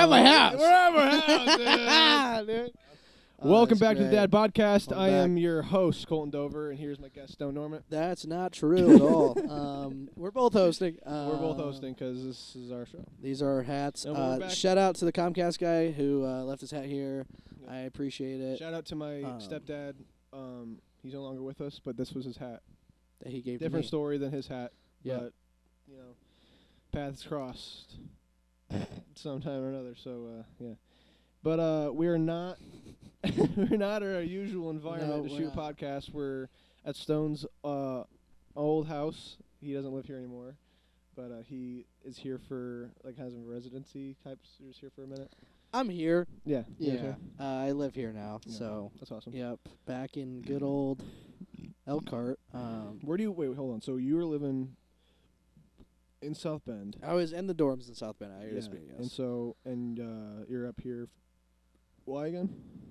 at my house. We're at my house, dude. Welcome back to the Dad Bodcast. I am your host, Colton Dover, and here's my guest, Stone Norman. That's not true at all. We're both hosting. We're both hosting because this is our show. These are our hats. Shout out to the Comcast guy who left his hat here. Yep. I appreciate it. Shout out to my stepdad. He's no longer with us, but this was his hat. That he gave Different to me. story than his hat. Yeah. But, you know, paths crossed sometime or another, so, yeah. But we're not we're not at our usual environment to shoot a podcast. We're at Stone's old house. He doesn't live here anymore, but he is here for has a residency type. So he's here for a minute. I'm here. Yeah. Yeah. I live here now, so that's awesome. Yep, back in good old Elkhart. Where do you wait? Hold on. So you were living in South Bend. I was in the dorms in South Bend. Yes. And you're up here. Why again?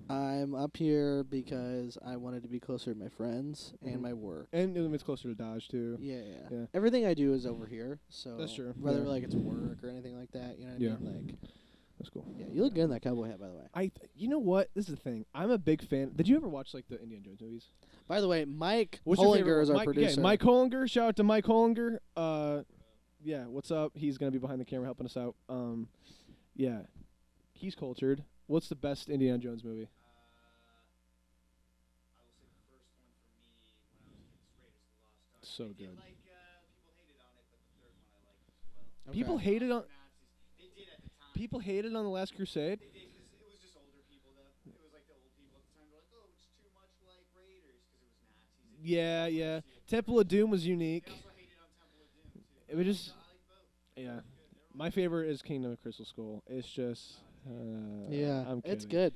I'm up here because I wanted to be closer to my friends and my work. And it's closer to Dodge, too. Yeah. Everything I do is over here, so that's true. Whether it's work or anything like that, you know what I mean? That's cool. Yeah, you look good in that cowboy hat, by the way. You know what? This is the thing. I'm a big fan. Did you ever watch the Indiana Jones movies? By the way, Mike Hollinger is our producer. Yeah, Mike Hollinger. Shout out to Mike Hollinger. Yeah, what's up? He's gonna be behind the camera helping us out. Yeah, he's cultured. What's the best Indiana Jones movie? I will say the first one for me when I was a kid was Raiders of the Lost Ark. So good. People hated on it, but the third one I liked as well. Okay. People hated on. They did at the time. People hated on The Last Crusade. They did because it was just older people though. It was like the old people at the time were like, oh, it's too much like Raiders because it was Nazis. Yeah. Temple of Doom was unique. They also hated on Temple of Doom too. It was just. I like both. Yeah. My favorite is Kingdom of Crystal Skull. It's just. It's good.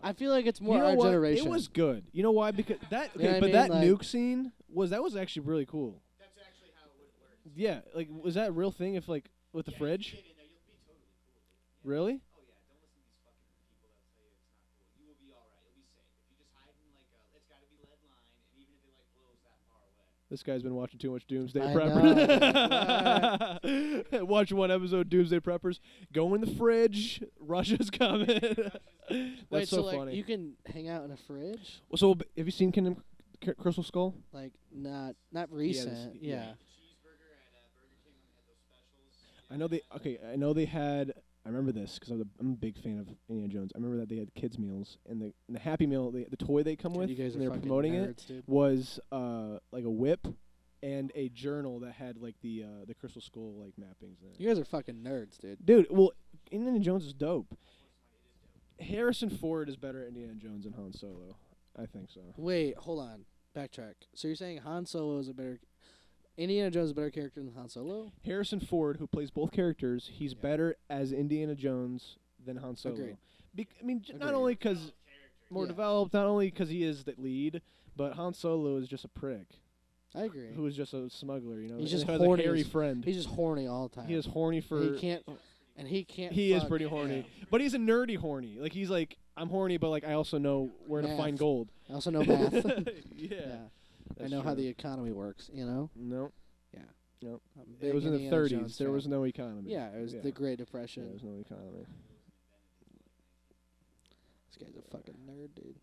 I feel like it's more our generation. It was good. You know why? Because that. Okay, you know but that nuke scene was actually really cool. That's actually how it would work. Yeah, was that a real thing? If with the fridge. Get in there, you'll be totally cool, dude. Yeah. Really? Oh yeah, don't listen to these fucking people that tell you it's not cool. You will be all right. You'll be safe if you just hide in it's got to be lead line, and even if it blows that far away. This guy's been watching too much Doomsday I Preppers. Watch one episode of Doomsday Preppers. Go in the fridge. Russia's coming. That's so funny. You can hang out in a fridge? Well, so have you seen Kingdom Crystal Skull? Not recent. Yeah. Cheeseburger at Burger King when they had those specials. I know they had. I remember this because I'm a big fan of Indiana Jones. I remember that they had kids meals, and the Happy Meal, the toy they come with, you guys and they were fucking promoting nerds, it, dude. was like a whip and a journal that had the Crystal Skull mappings in it. You guys are fucking nerds, dude. Dude, well, Indiana Jones is dope. Harrison Ford is better at Indiana Jones than Han Solo. I think so. Wait, hold on. Backtrack. So you're saying Han Solo is Indiana Jones is a better character than Han Solo? Harrison Ford, who plays both characters, he's better as Indiana Jones than Han Solo. Agreed. Not only because more developed, not only because he is the lead, but Han Solo is just a prick. I agree. Who is just a smuggler, He's just has horny. a hairy friend. He's just horny all the time. He is horny for. He can't. He is pretty horny, but he's a nerdy horny. He's I'm horny, but I also know where to find gold. I also know math. Yeah. I know how the economy works. No. Yeah. No. It was in the 30s. There was no economy. Yeah, it was the Great Depression. There was no economy. This guy's a fucking nerd, dude.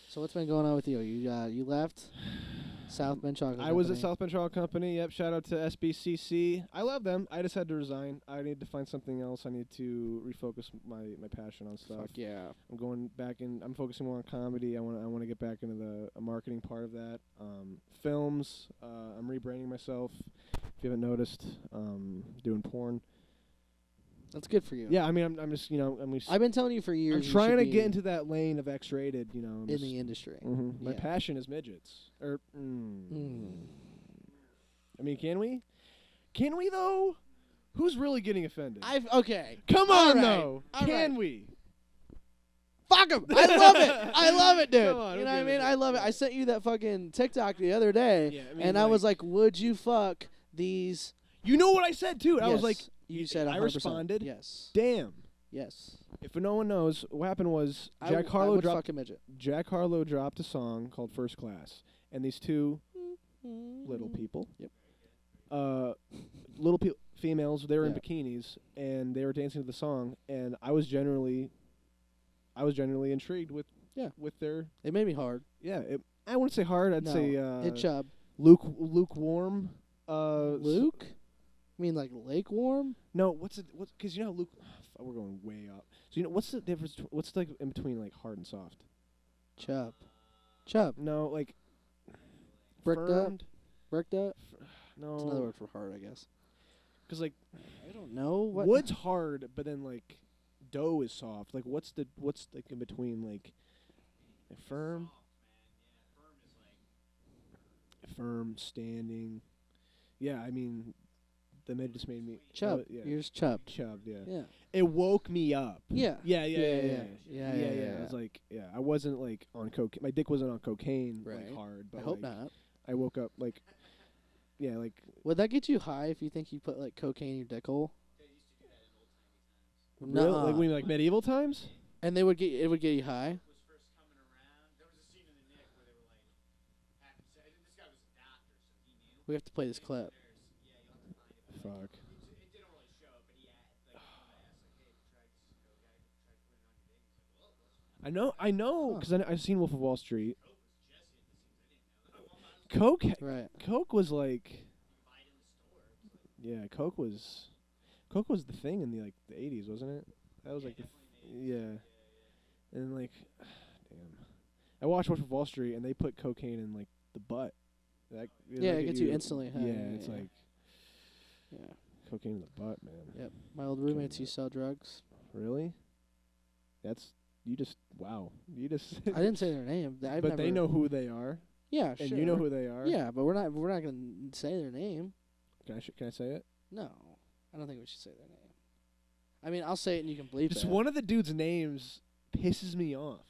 So what's been going on with you? You left South Bend Chocolate I was at South Bend Chocolate Company. Yep. Shout out to SBCC. I love them. I just had to resign. I need to find something else. I need to refocus my passion on stuff. Fuck yeah. I'm going back in. I'm focusing more on comedy. I want to get back into the marketing part of that. Films. I'm rebranding myself. If you haven't noticed, doing porn. That's good for you. Yeah, I'm just I've been telling you for years. I'm trying to get into that lane of X-rated. In the industry. Mm-hmm. My passion is midgets. Can we? Can we though? Who's really getting offended? Okay. Come on though. Can we? Fuck him. I love it. I love it, dude. Come on, you know what I mean? I love it. I sent you that fucking TikTok the other day, and I was like, "Would you fuck these?" You know what I said too? Yes. I was like, "You said 100%. I responded. Yes. Damn. Yes. If no one knows, what happened was Jack Harlow dropped a song called First Class, and these two little people, females. They were in Yeah. bikinis and they were dancing to the song, and I was generally intrigued with their It made me hard. I wouldn't say hard. I'd No, say it chub. lukewarm. Luke? You mean like Lake Warm? No, because you know how Luke. We're going way up. So you know what's the difference? What's like in between like hard and soft? Chub. No, like Bricked up? firmed? Bricked up? No, That's another word for hard, I guess. because like I don't know. What? wood's hard, but then like dough is soft. Like what's like in between like firm, firm, standing. Yeah, I mean, the mid just made me Chub. yeah. Yours chubbed. Chubbed, yeah. Yeah. It woke me up. Yeah. Yeah. Yeah. It was like, I wasn't like on cocaine. My dick wasn't on cocaine like Right. hard, but I hope like, not. I woke up like, like. Would that get you high if you think you put like cocaine in your dick hole? Really? Nuh-uh. Like when like medieval times? And it would get you high. was first coming around, there was a scene in the Nick where they were like, this guy was a doctor, so he knew. We have to play this clip. Yeah, you'll have to find it. Fuck. It didn't really show, but he had like, I asked like, hey, try this coke, try to put it on your dick. He's like, well, that's I know, because I've seen Wolf of Wall Street. coke was just hit the scenes. I didn't know. Right. Coke was like, You can buy it in the store. It was like, yeah, Coke was the thing in the 80s, wasn't it? That was like and like, damn. I watched Wolf of Wall Street, and they put cocaine in like the butt. It gets you instantly high. Yeah, it's like Yeah. cocaine in the butt, man. Yep. My old roommates used to sell drugs. Really? Wow. I didn't say their name. But they know who they are, Yeah, and sure. you know who they are. Yeah, but we're not gonna say their name. Can I say it? No, I don't think we should say their name. I mean, I'll say it and you can bleep Just it. one of the dude's names pisses me off.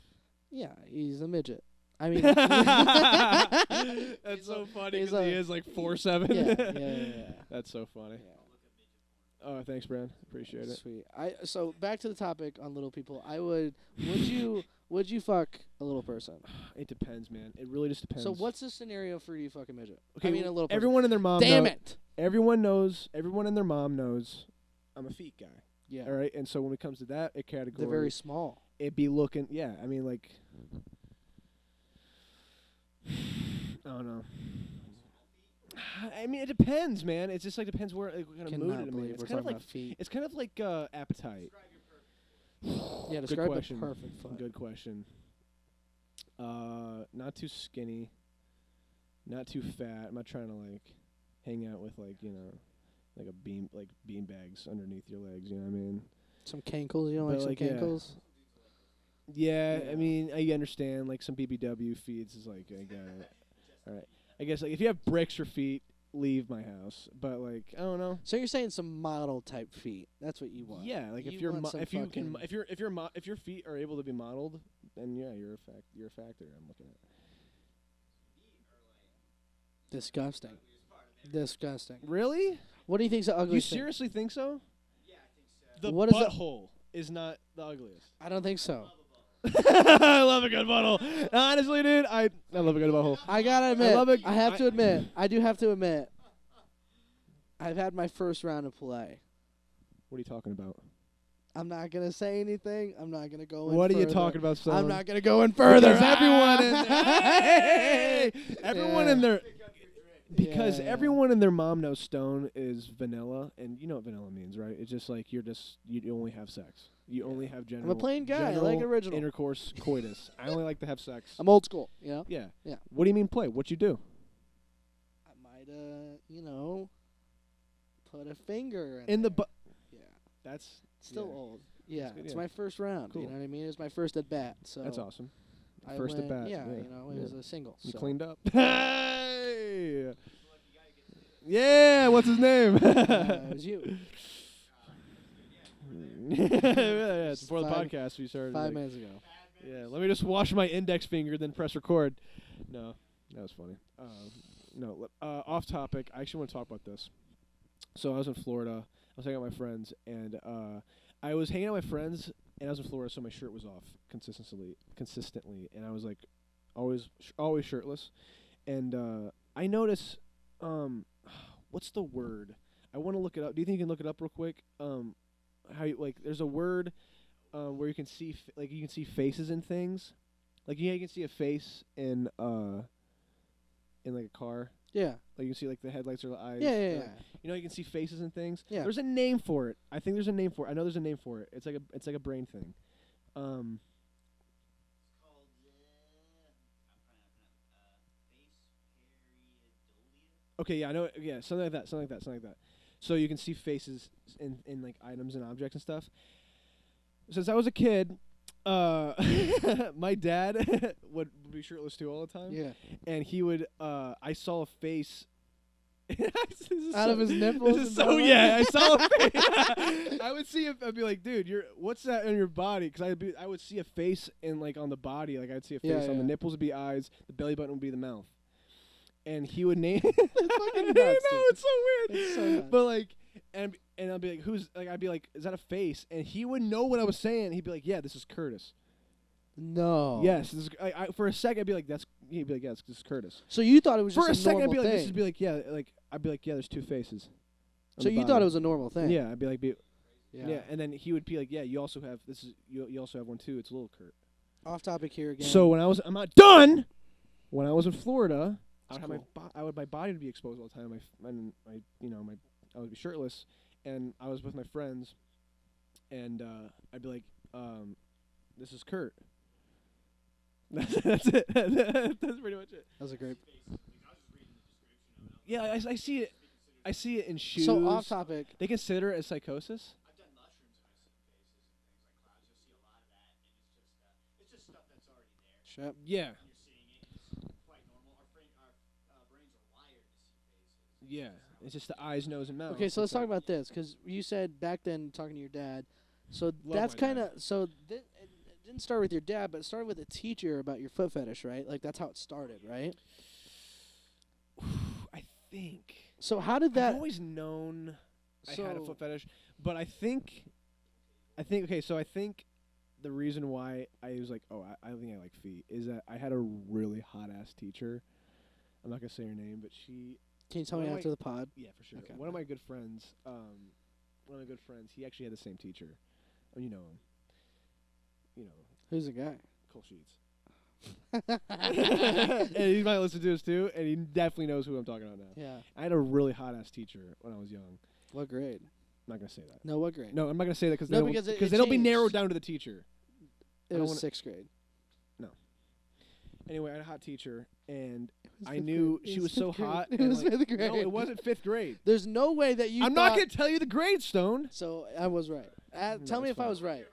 Yeah, he's a midget. I mean, That's so funny he's because he a- is like 4'7". yeah. That's so funny. Yeah. Oh, thanks, Brad. Appreciate it. Sweet. So back to the topic on little people. Would you fuck a little person? It depends, man. It really just depends. So what's the scenario for you fuck a midget? Okay, I mean a little person. everyone and their mom. Damn it. Everyone knows. Everyone and their mom knows. I'm a feet guy. Yeah. All right, and so when it comes to that category, They're very small. it'd be looking. Yeah, I mean, like, I don't know. I mean, it depends, man. It just like depends where what kind of mood Cannot it believe is. we're It's kind of talking like about feet. it's kind of like appetite. Yeah, Good describe question. the perfect foot. Good question. Not too skinny, not too fat. I'm not trying to like hang out with like like bean bags underneath your legs. You know what I mean? Some cankles, you know, like But, some like, yeah. cankles. Yeah, I mean, I understand. Like some BBW feeds is like I got it. All right, I guess like if you have bricks for feet, leave my house. But like I don't know. So you're saying some model type feet? That's what you want. Yeah, like if You you're want some if you can fucking- if your feet are able to be modeled, then yeah, you're a factor. I'm looking at. Disgusting. Disgusting. Really? What do you think's the You ugliest thing? seriously think so? Yeah, I think so. The What is the- butthole is not the ugliest. I don't think so. I love a good butthole. Honestly, dude, I love a good butthole. I gotta admit, love it. I have to admit, I do have to admit, I've had my first round of play. What are you talking about? I'm not gonna say anything. I'm not gonna go in What are you further. talking about, son? I'm not gonna go in further. Because everyone in hey, everyone in their because Yeah. everyone in their mom knows stone is vanilla, and you know what vanilla means, right? It's just like you only have sex. You only have general. I'm a plain guy. I general like original. intercourse, coitus. I only like to have sex. I'm old school. You know. Yeah. Yeah. What do you mean play? What you do? I might, put a finger In the there. butt. Yeah. That's Still yeah. old. Yeah. good, It's yeah. my first round. Cool. You know what I mean? It was my first at bat. So That's awesome. I First at went- bat. Yeah. Yeah. It was a single. You so. cleaned up. Hey. Yeah. What's his name? It was you. Yeah, it's before the Five- podcast we started. 5 like, minutes ago. Yeah, let me just wash my index finger, then press record. No, that was funny. Off topic. I actually want to talk about this. So I was in Florida. I was hanging out with my friends, and I was hanging out with my friends, and I was in Florida, so my shirt was off consistently, and I was like, always shirtless, and I notice, what's the word? I want to look it up. Do you think you can look it up real quick? How you, like there's a word where you can see you can see faces in things. Like you can see a face in like a car. Yeah. Like you can see like the headlights or the eyes. Yeah. You know you can see faces and things. Yeah. There's a name for it. I think there's a name for it. I know there's a name for it. It's like a brain thing. It's called face pareidolia. Okay, yeah, I know. Yeah, something like that. So you can see faces in like items and objects and stuff. Since I was a kid, my dad would be shirtless too all the time. Yeah. And he would. I saw a face. Out of his nipples. This is so yeah. I saw a face. I would see. I'd be like, dude, what's that on your body? Because I would see a face in like on the body. Like I'd see a face on the nipples would be eyes. The belly button would be the mouth. And he would name. It's fucking nuts, I know, it's so weird. It's so nuts. But like, and I'd be like, who's like? I'd be like, is that a face? And he would know what I was saying. He'd be like, yeah, this is Curtis. No. Yes, this is, for a second I'd be like, he'd be like, yeah, this is Curtis. So you thought it was just for a second I'd be like, thing. this would be like, yeah, like I'd be like, yeah, there's two faces. So you thought it was a normal thing. Yeah, I'd be like, yeah. And then he would be like, yeah, you also have you also have one too. It's a little Kurt. Off topic here again. So I'm not done. When I was in Florida, I would my body would be exposed all the time. I would be shirtless, and I was with my friends, and I'd be like, this is Kurt. That's it. That's pretty much it. That was a great. Yeah, I see it. I see it in shoes. So off topic. They consider it as psychosis. I've done mushrooms and I've seen faces and things like clouds. You'll see a lot of that, and it's just stuff that's already there. Shut. Yeah. You're seeing it. It's quite normal. Our brains are wired to see faces. Yeah. It's just the eyes, nose, and mouth. Okay, so let's talk about this because you said back then talking to your dad. So that's kind of it didn't start with your dad, but it started with a teacher about your foot fetish, right? Like that's how it started, right? I think. So how did that? I've always known I had a foot fetish, but I think okay. So I think the reason why I was like, oh, I think I like feet is that I had a really hot ass teacher. I'm not gonna say her name, but she. Can you tell me after the pod? Yeah, for sure. Okay. One of my good friends, he actually had the same teacher. Oh, you know him. You know. Who's the guy? Cole Sheets. And he might listen to this too, and he definitely knows who I'm talking about now. Yeah. I had a really hot ass teacher when I was young. What grade? I'm not gonna say that. No, what grade? No, I'm not gonna say that because it it'll be changed. narrowed down to the teacher. It was 6th grade. No. Anyway, I had a hot teacher, and I fifth knew grade. she It was was so fifth grade. hot. It and was like, 5th grade. No, it wasn't 5th grade. There's no way that you. I'm not gonna tell you the grade, Stone. So I was right. Tell me it's if I fine. was right.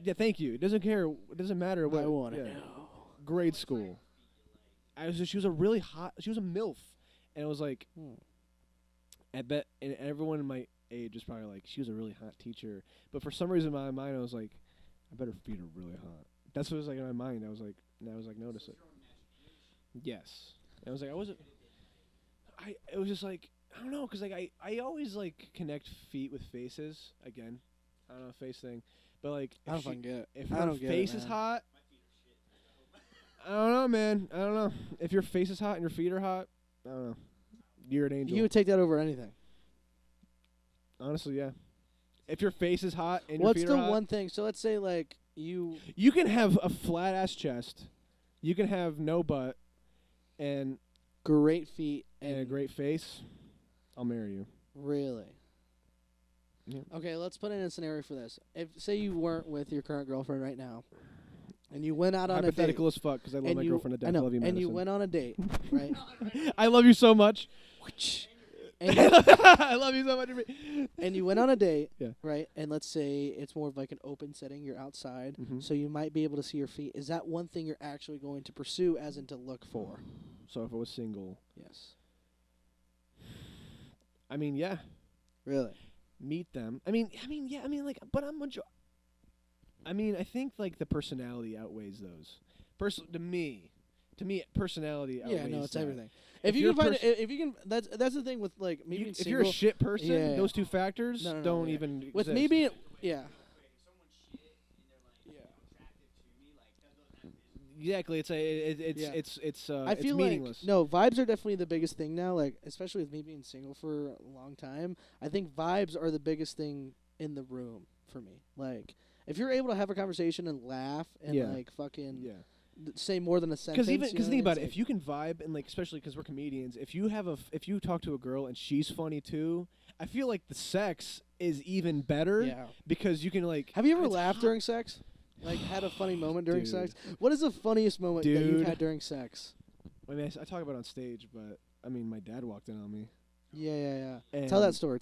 Yeah, thank you. It doesn't care. It doesn't matter what. I want to yeah. know. Grade school. She was a really hot. She was a MILF, and it was like, I bet, and everyone in my age is probably like, she was a really hot teacher. But for some reason, in my mind, I was like, I bet her feet are really hot. That's what was like in my mind. I was like, notice it. Yes. And I was like, it was just like, I don't know, because like I always like connect feet with faces. Again, I don't know, face thing, but like I don't fucking get it. if I her don't get face it, is man. hot. I don't know, man. I don't know. If your face is hot and your feet are hot, I don't know. You're an angel. You would take that over anything. Honestly, yeah. If your face is hot and What's your feet are the hot, one thing? So let's say like you can have a flat ass chest, you can have no butt, and great feet and a great face. I'll marry you. Really? Yeah. Okay, let's put in a scenario for this. If say you weren't with your current girlfriend right now, and you went out on a date. Hypothetical as fuck, because I love my girlfriend to death. I know. I love you, and you Madison. went on a date, right? I love you so much. and, I love you so much. and you went on a date, Yeah. right? And let's say it's more of like an open setting. You're outside, Mhm. so you might be able to see your feet. Is that one thing you're actually going to pursue, as in to look for? So if I was single, Yes. I mean, yeah, Really? meet them. Yeah. Like, but I think like the personality outweighs those. To me, personality outweighs. Yeah, no, it's that. everything. If If you you're can find it, if you can, that's the thing with like me being If single. you're a shit person, Yeah. those two factors No, don't yeah. even With exist. me being, yeah. If someone's shit and they're like attractive to me, like Exactly. It's I feel meaningless. like no, vibes are definitely the biggest thing now. Like especially with me being single for a long time, I think vibes are the biggest thing in the room for me. Like if you're able to have a conversation and laugh and like fucking say more than a sentence. Because think about it, if you can vibe and like especially because we're comedians, if you talk to a girl and she's funny too, I feel like the sex is even better. Yeah. Because you can like. Have you ever laughed during sex? Like had a funny moment during sex? What is the funniest moment that you've had during sex? I mean, I talk about it on stage, but I mean, my dad walked in on me. Yeah. And Tell that story.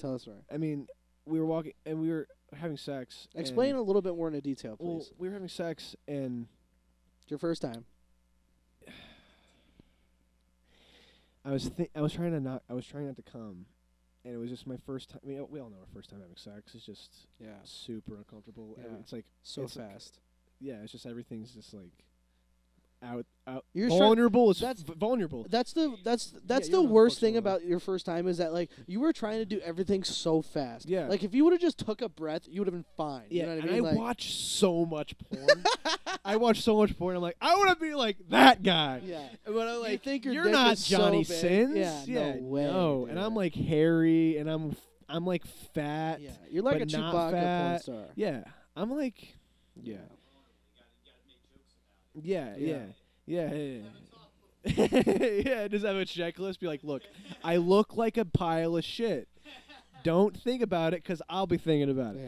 I mean, we were walking and we were having sex. Explain a little bit more into detail, please. Well, we were having sex and. It's your first time. I was trying not to come, and it was just my first time. I mean, we all know our first time having sex. It's just super uncomfortable. Yeah. And it's like so it's fast. Like, it's just everything's just like out. You're vulnerable. That's vulnerable. That's the worst thing about your first time is that like you were trying to do everything so fast. Yeah. Like if you would have just took a breath, you would have been fine. Yeah. You know what and I mean? I watch so much porn. I watch so much porn. I'm like, I want to be like that guy. Yeah. But I'm like, think your you're dick not is so Johnny big. Sins. Yeah. No way. No. Dude. And I'm like hairy, and I'm like fat. Yeah. You're like a but not Chewbacca fat. porn star. Yeah. I'm like. Yeah. Yeah. Yeah, just have a checklist. Be like, look, I look like a pile of shit. Don't think about it, because I'll be thinking about it.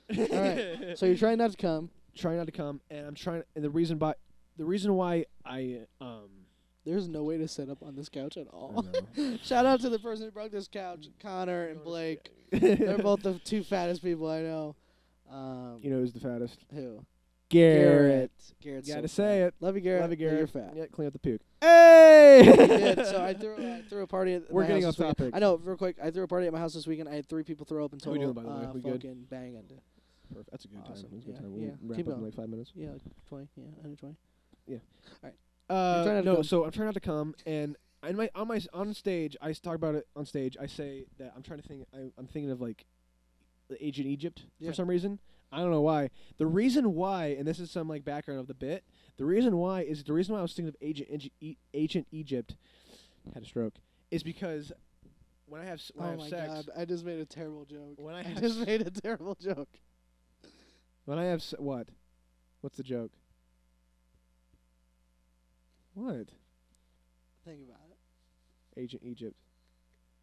Yeah. All right. So you're trying not to come. Trying not to come, and I'm trying. And the reason why I There's no way to sit up on this couch at all. I know. Shout out to the person who broke this couch, Connor and Blake. They're both the two fattest people I know. You know who's the fattest? Who? Garrett. Garrett's Gotta so say fat. it. Love you, Garrett. Love you, Garrett. You're fat. Yeah, clean up the puke. Hey! He did. So I threw a party at We're my getting house off this weekend. topic. I know, real quick. I threw a party at my house this weekend. I had 3 people throw up in How we total. doing, by the way? We good? Fucking banging. Perfect. That's a good Awesome. time. That's a good Yeah, time. yeah. We'll wrap Keep up in going. like 5 minutes. Yeah, like 20. Yeah, under 20. Yeah. All right. You're trying not to No, come. so I'm trying not to come, and on stage, I talk about it on stage. I say that I'm trying to think. I'm thinking of like the Ancient Egypt for some reason. I don't know why. The reason why, and this is some like background of the bit. The reason why I was thinking of ancient Egypt. Had a stroke. Is because when I have sex. God, I just made a terrible joke. When I just made a terrible joke. When I have what? What's the joke? What? Think about it. Ancient Egypt.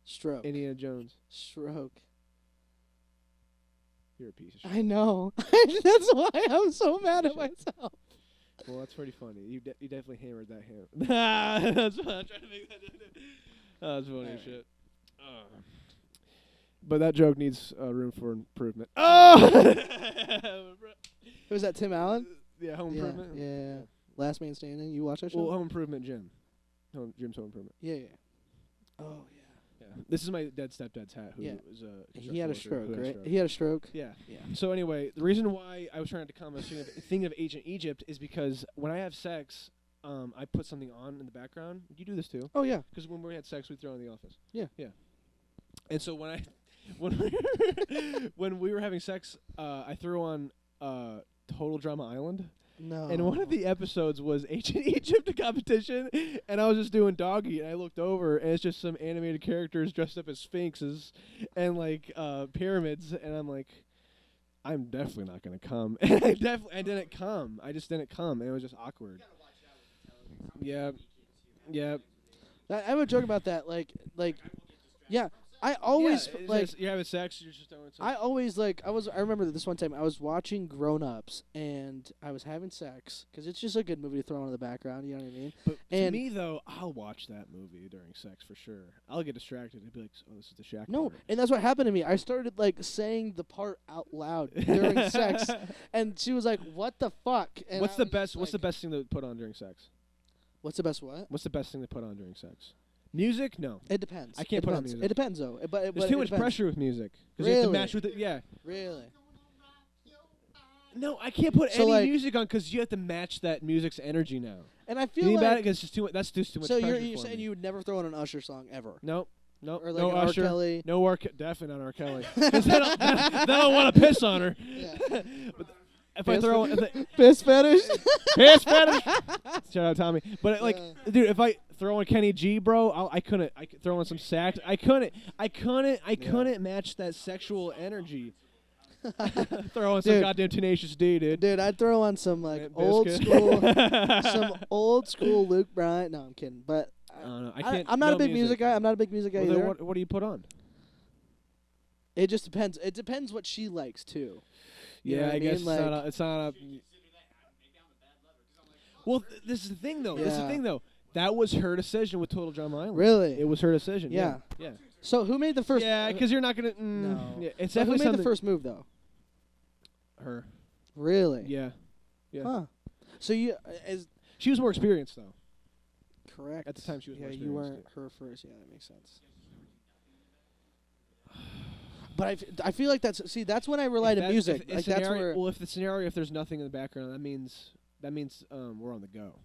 Stroke. Indiana Jones. Stroke. You're a piece of shit. I know. That's why I'm so mad at myself. Well, that's pretty funny. You definitely hammered that ham. That's fun. I'm trying to make that. That's funny as shit. But that joke needs room for improvement. Oh! Was that Tim Allen? Yeah, Home Improvement. Yeah. Last Man Standing. You watch that show? Well, Home Improvement Jim. Jim's Home Improvement. Yeah. Oh, yeah. Yeah. This is my dad's stepdad's hat. Who was he had a stroke, right? Stroke. He had a stroke. Yeah. So anyway, the reason why I was trying to come thinking of Ancient Egypt is because when I have sex, I put something on in the background. You do this too. Oh yeah. Because when we had sex, we throw in The Office. Yeah. Yeah. And so when we were having sex, I threw on Total Drama Island. No. And one of the episodes was Ancient Egypt competition, and I was just doing doggy, and I looked over, and it's just some animated characters dressed up as sphinxes and like pyramids, and I'm like, I'm definitely not gonna come, and I didn't come. I just didn't come, and it was just awkward. Yeah. I have a joke about that. Like, yeah. I always you're having sex. You're just doing something. I remember that this one time I was watching Grown Ups and I was having sex because it's just a good movie to throw on in the background. You know what I mean? But to me though, I'll watch that movie during sex for sure. I'll get distracted and be like, "Oh, this is the Shaq." No, part. and that's what happened to me. I started like saying the part out loud during sex, and she was like, "What the fuck?" And What's the best thing to put on during sex? What's the best what? What's the best thing to put on during sex? Music? No. It depends. I can't put on music. It depends, though. There's too much pressure with music. Because you have to match with it. Yeah. Really? No, I can't put So, any like, music on because you have to match that music's energy now. And I feel you think about it? like... Because it's too much. That's just too much So pressure you're for saying me. you would never throw in an Usher song ever? Nope. Or like no an Usher. R. Kelly? No definitely not R. Kelly. Because then I'll want to piss on her. Yeah. But if I throw piss fetish. piss fetish. Shout out Tommy. But like, dude, if I throw in Kenny G, bro, I couldn't. I could throw in some sax. I couldn't match that sexual energy. Throw in some goddamn Tenacious D, dude. Dude, I'd throw on some like Limp old Bizkit. school, some old school Luke Bryan. No, I'm kidding. But I don't know. I can't. I'm not a big music guy. I'm not a big music guy Well, either. then what do you put on? It just depends. It depends what she likes too. You know Yeah, what I guess mean? Like, it's not a. Well, this is the thing though. This is the Yeah. thing though. That was her decision with Total Drama Island. Really? It was her decision. Yeah. Yeah. So who made the first? Yeah, because you're not gonna. No. Yeah, it's So who definitely made something. the first move though? Her. Really? Yeah. Yeah. Huh. So you as She was more experienced though. correct At the time, she was Yeah, more you weren't experienced. her first. Yeah, that makes sense. But I feel like that's when I rely to music. Like that's where. Well, if there's nothing in the background, that means we're on the go.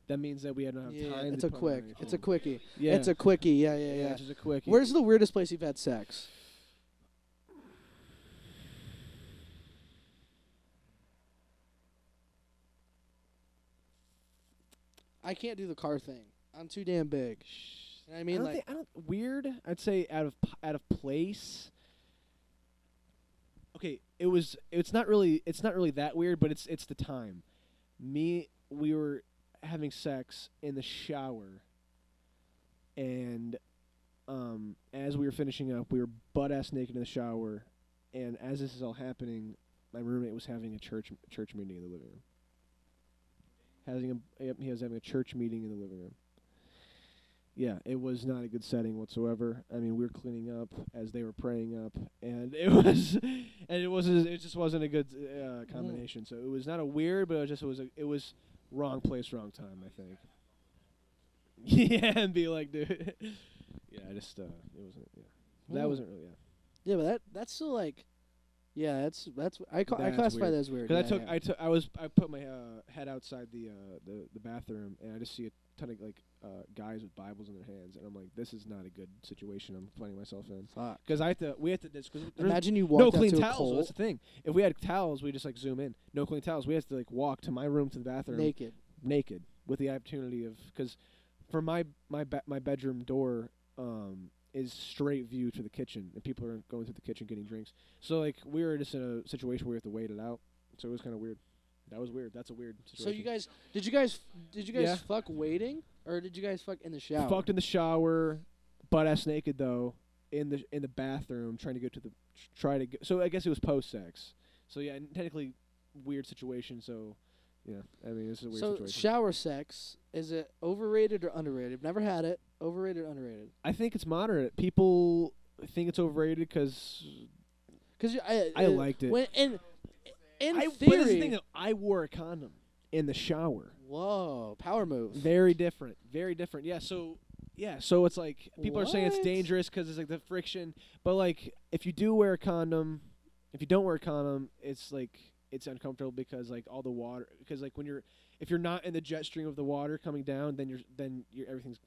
That means that we don't have time. It's to a put on quick. anything. It's a quickie. Yeah. It's a quickie. Yeah. It's just a quickie. Where's the weirdest place you've had sex? I can't do the car thing. I'm too damn big. You know what I mean? Weird. I'd say out of place. Okay, it's not really that weird, but it's the time. We were having sex in the shower, and as we were finishing up, we were butt ass naked in the shower, and as this is all happening, my roommate was having a church meeting in the living room. He was having a church meeting in the living room. Yeah, it was not a good setting whatsoever. I mean, we were cleaning up as they were praying up, and it just wasn't a good combination. So it was not a weird, but it was wrong place, wrong time, I think. Yeah, and be like, dude. Yeah, it wasn't. Yeah, that wasn't really. Yeah, but that's still like. Yeah, that's I That's classify weird. that as weird. Because Yeah. I put my head outside the bathroom, and I just see a ton of like guys with Bibles in their hands, and I'm like, this is not a good situation I'm finding myself in. Fuck. Because we have to Imagine you no walked clean out to towels. a cold That's the thing. If we had towels, we just like zoom in. No clean towels. We have to like walk to my room to the bathroom naked with the opportunity of because for my bedroom door is straight view to the kitchen, and people are going through the kitchen getting drinks. So like we were just in a situation where we have to wait it out. So it was kind of weird. That was weird. That's a weird situation. So did you guys fuck waiting, or did you guys fuck in the shower? Fucked in the shower, butt ass naked though, in the bathroom, trying to go to the So I guess it was post sex. So yeah, technically weird situation. So yeah, I mean this is a weird situation. So shower sex, is it overrated or underrated? Never had it. Overrated or underrated? I think it's moderate. People think it's overrated because I liked it. When in But this theory, is the thing though, I wore a condom in the shower. whoa, power move. Very different. Very different. Yeah, so it's like people are saying it's What? dangerous because it's like the friction. But like if you do wear a condom, if you don't wear a condom, it's like it's uncomfortable because like all the water. Because like if you're not in the jet stream of the water coming down, then you're everything's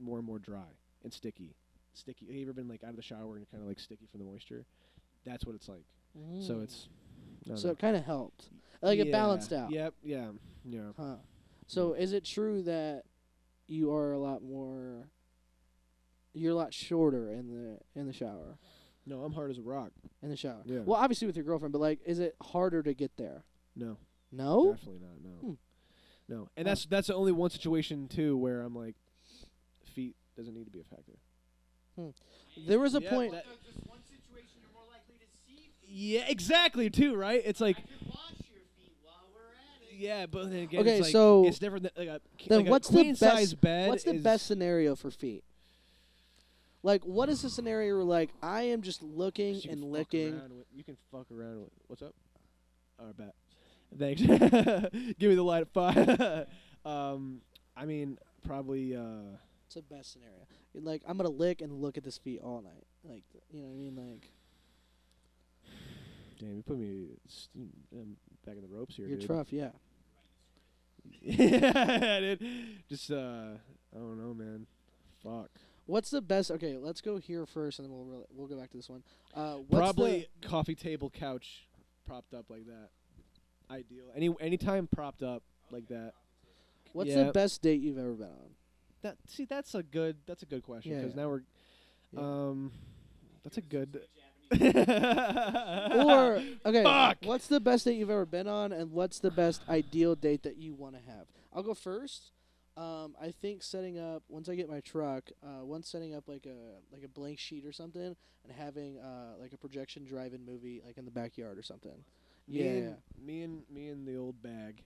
more and more dry and sticky. Sticky. Have you ever been like out of the shower and kind of like sticky from the moisture? That's what it's like. So it's. So it kind of helped. Like it balanced out. Yep. Yeah. Yeah. Huh. So is it true that you're a lot shorter in the shower? No, I'm hard as a rock. In the shower. Yeah. Well, obviously with your girlfriend, but like, is it harder to get there? No. No. Definitely not. No. No. And that's the only one situation too where I'm like, feet doesn't need to be a factor. There was a point. There's one situation you're more likely to see. Yeah, exactly. Too right. It's like. I could wash your feet while we're at it. Yeah, but then again, Okay, it's like, so it's different than like then a what's the queen best size bed. What's the best scenario for feet? Like, what is the scenario where like I am just looking You and can licking? you can fuck around with. What's up? All right, bet. Thanks. Give me the light of fire. I mean, probably. It's the best scenario. Like, I'm gonna lick and look at this feet all night. Like, you know what I mean? Like, Damn, you put me back in the ropes here, you're dude. tough, yeah. Yeah, dude. Just I don't know, man. Fuck. What's the best? Okay, let's go here first, and then we'll go back to this one. What's Probably coffee table couch propped up like that. ideal. Anytime propped up like that. What's Yeah. the best date you've ever been on? That's a good question Yeah, because yeah. now we're Yeah. that's a good. Or okay, Fuck! what's the best date you've ever been on, and what's the best ideal date that you want to have? I'll go first. I think setting up once I get my truck, once setting up like a blank sheet or something, and having like a projection drive-in movie like in the backyard or something. Me and the old bag.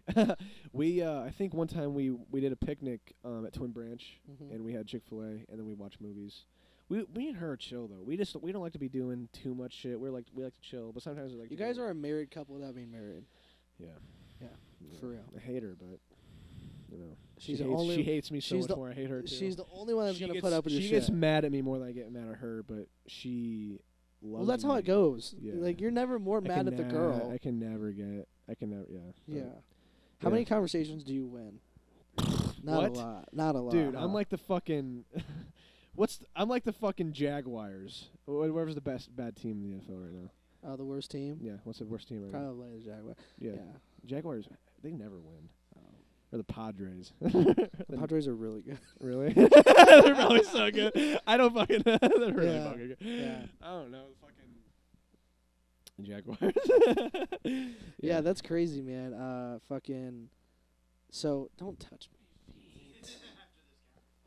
We I think one time we did a picnic at Twin Branch Mhm. and we had Chick-fil-A and then we watched movies. We and her are chill though. We don't like to be doing too much shit. We like to chill, but sometimes we like. You to guys do- are a married couple without being married. Yeah. Yeah, for real. I hate her, but you know She's she the hates, only- she hates me so she's much the- more. I hate her too. She's the only one that's She gonna put up with your She shit. gets mad at me more than I get mad at her, but she loves Well, that's how me. it goes. Yeah. Like you're never more mad at the girl. I can never get. I can never. Yeah. Yeah. but- How yeah. many conversations do you win? Not What? a lot. Not a lot. Dude, huh? I'm like the fucking. I'm like the fucking Jaguars. Whoever's the bad team in the NFL right now. The worst team. Yeah, what's the worst team right now? Probably the Jaguars. Yeah. Yeah. Jaguars. They never win. Or the Padres. The Padres are really good. Really? They're probably so good. I don't fucking. They're really Yeah. fucking good. Yeah. I don't know. Fucking Jaguars. Yeah, that's crazy, man. Fucking. So don't touch me, feet.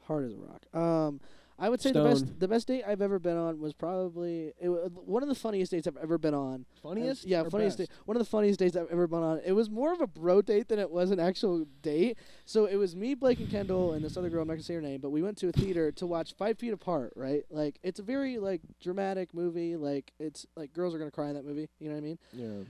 Hard as a rock. I would say Stone. the best date I've ever been on was probably one of the funniest dates I've ever been on. Funniest? Yeah, or funniest best? date. One of the funniest dates I've ever been on. It was more of a bro date than it was an actual date. So it was me, Blake, and Kendall, and this other girl. I'm not gonna say her name, but we went to a theater to watch 5 Feet Apart. Right? Like it's a very like dramatic movie. Like it's like girls are gonna cry in that movie. You know what I mean? Yeah.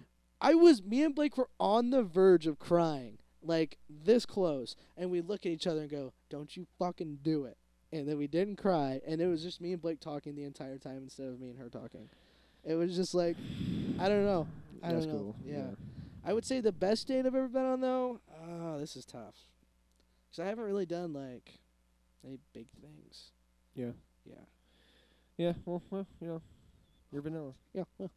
Me and Blake were on the verge of crying, like this close, and we look at each other and go, "Don't you fucking do it." And then we didn't cry, and it was just me and Blake talking the entire time instead of me and her talking. It was just like, I don't know. I That's don't know. cool. Yeah. I would say the best date I've ever been on, though, this is tough. 'Cause I haven't really done, like, any big things. Yeah. Yeah. Yeah. Well, you know, you're vanilla. Yeah. All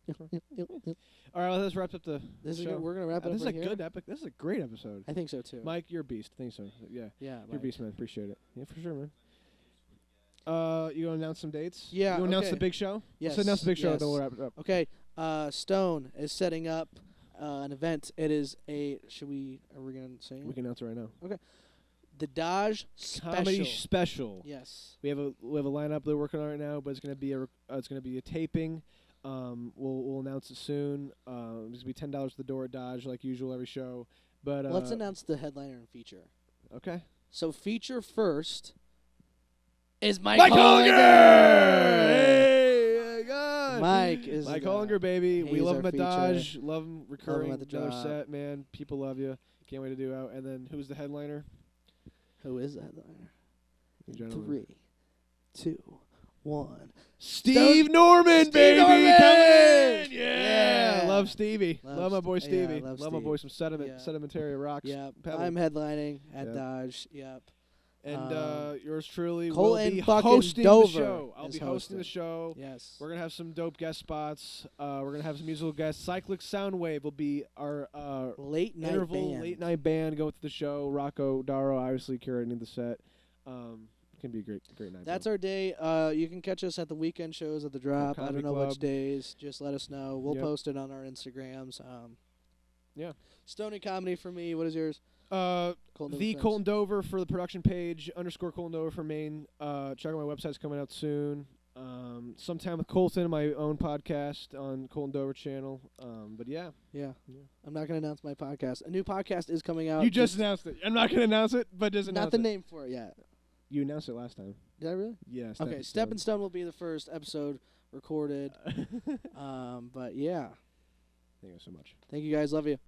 right, well, let's wrap up the This is show. good. We're going to wrap it up This is right a here. good epic. This is a great episode. I think so, too. Mike, you're a beast. I think so. Yeah. Yeah, You're a Mike. beast, man. Appreciate it. Yeah, for sure, man. You gonna announce some dates? Yeah, You announce okay. the big show? Yes. Let's announce the big show, yes. then we'll wrap it up. Okay, Stone is setting up an event. It is are we going to say it? We can announce it right now. The Dodge Special. Comedy special. Yes. We have a lineup they're working on right now, but it's gonna be a taping. We'll announce it soon. It's gonna be $10 to the door at Dodge like usual every show. But Let's announce the headliner and feature. Okay. So feature first is Mike Hollinger! Hollinger! Hey, God. Mike is Mike the Hollinger, baby. We he's love our him at feature. Dodge. Love him recurring. at the Another job. set, man. People love you. Can't wait to do out. And then who's the headliner? Who is the headliner? Gentlemen. 3, 2, 1. Steve Norman, Steve baby, Norman! coming in. Yeah. Yeah, love Stevie. Love Love my boy Ste- yeah, Stevie. love love my Steve. boy some Yeah. sedimentary rocks. Yep. Pebble. I'm headlining at Yep. Dodge. Yep. And yours truly will Colton be fucking hosting Dover the show. I'll is be hosting the hosting. show. Yes. We're gonna have some dope guest spots. We're gonna have some musical guests. Cyclic Soundwave will be our Late night interval band. late night band going through the show. Rocco Daro obviously curating the set. Can be a great night. That's bro. our day. You can catch us at the weekend shows at the Drop. I Comedy don't know which Club. days. Just let us know. We'll Yep. post it on our Instagrams. Yeah. Stony Comedy for me. What is yours? The Colton Dover Colton Dover for the production page _ Colton Dover for main. Check out my website's coming out soon. Sometime with Colton, my own podcast on Colton Dover channel. But yeah. Yeah. I'm not going to announce my podcast. A new podcast is coming out. You just announced it. I'm not gonna announce it, but just not announce the it. name for it yet. You announced it last time. Did I really? Yeah. Okay. Stepping Stone will be the first episode recorded. But yeah. Thank you so much. Thank you guys. Love you.